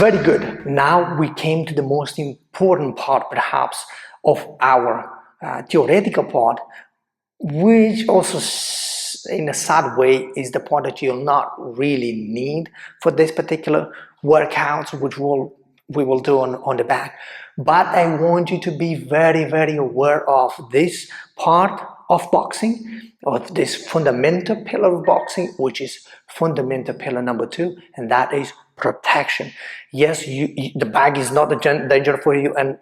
very good. Now we came to the most important part, perhaps, of our theoretical part, which also, in a sad way, is the part that you'll not really need for this particular workouts, which we will do on the back. But I want you to be very, very aware of this part of boxing, of this fundamental pillar of boxing, which is fundamental pillar number 2, and that is protection. Yes, the bag is not a danger for you, and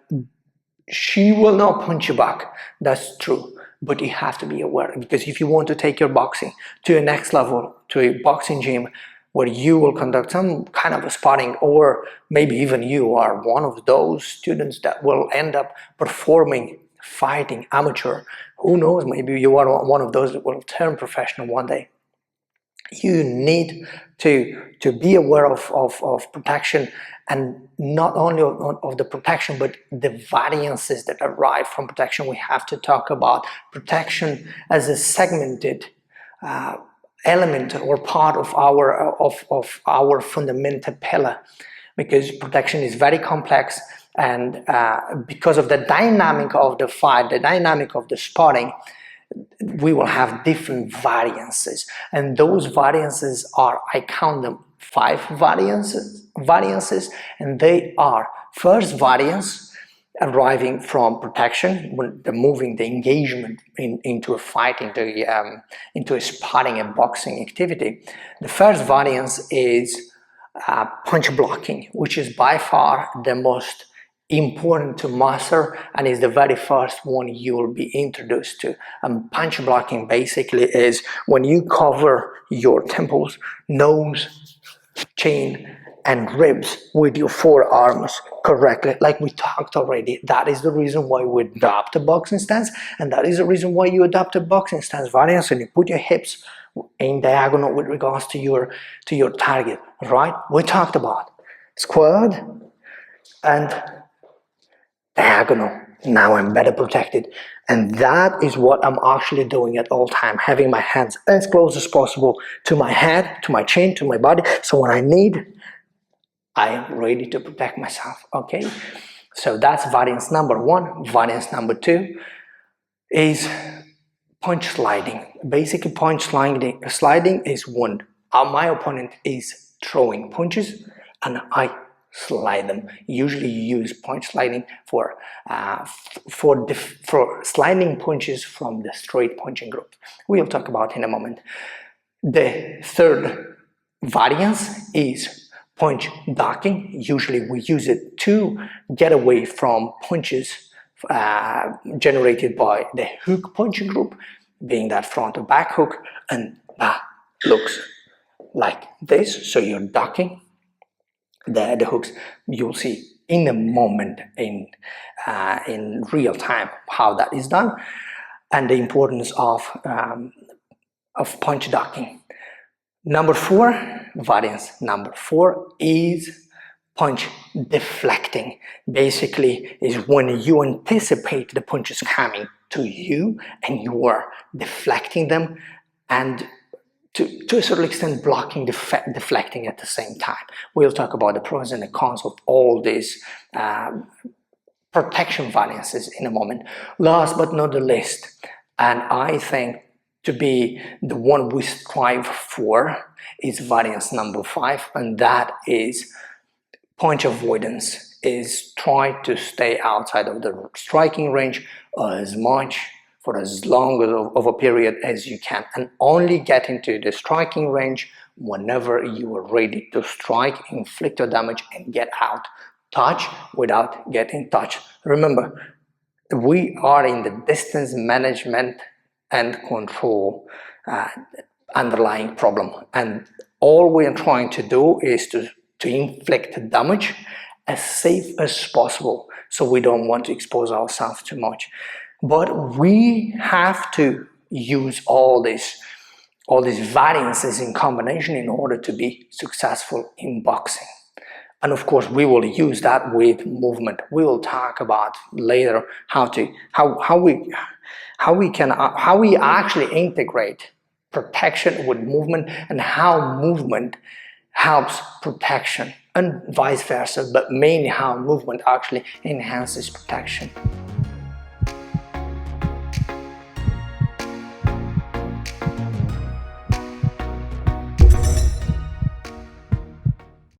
she will not punch you back. That's true. But you have to be aware, because if you want to take your boxing to a next level, to a boxing gym where you will conduct some kind of a sparring, or maybe even you are one of those students that will end up performing, fighting amateur, who knows, maybe you are one of those that will turn professional one day. You need to be aware of protection, and not only of the protection, but the variances that arise from protection. We have to talk about protection as a segmented element or part of our fundamental pillar, because protection is very complex, and because of the dynamic of the fight, the dynamic of the sparring, we will have different variances, and those variances are, I count them, 5 variances, and they are: first variance arriving from protection, when moving the engagement into a fight, into a sparring and boxing activity. The first variance is punch blocking, which is by far the most important to master, and is the very first one you will be introduced to. Punch blocking basically is when you cover your temples, nose, chin, and ribs with your forearms correctly, like we talked already. That is the reason why we adopt a boxing stance, and that is the reason why you adopt a boxing stance variance, and you put your hips in diagonal with regards to your target, right? We talked about squared and diagonal. Now I'm better protected, and that is what I'm actually doing at all time, having my hands as close as possible to my head, to my chin, to my body, so when I need, I am ready to protect myself. Okay, so that's variance number 1. Variance number 2 is punch sliding. Basically, punch sliding is when my opponent is throwing punches and I slide them. Usually you use punch sliding for sliding punches from the straight punching group. We'll talk about in a moment. The third variance is punch ducking. Usually we use it to get away from punches generated by the hook punching group, being that front or back hook, and that looks like this. So you're ducking the hooks. You'll see in a moment, in real time, how that is done, and the importance of punch ducking. Number 4, variance number 4 is punch deflecting. Basically is when you anticipate the punches coming to you and you are deflecting them, and to a certain extent blocking, deflecting at the same time. We'll talk about the pros and the cons of all these protection variances in a moment. Last but not the least, and I think to be the one we strive for, is variance number 5, and that is punch avoidance. Is try to stay outside of the striking range as much, for as long of a period as you can, and only get into the striking range whenever you are ready to strike, inflict your damage, and get out. Touch without getting touched. Remember, we are in the distance management and control underlying problem, and all we are trying to do is to inflict damage as safe as possible, so we don't want to expose ourselves too much. But we have to use all these variances in combination in order to be successful in boxing. And of course, we will use that with movement. We will talk about later how we actually integrate protection with movement, and how movement helps protection and vice versa, but mainly how movement actually enhances protection.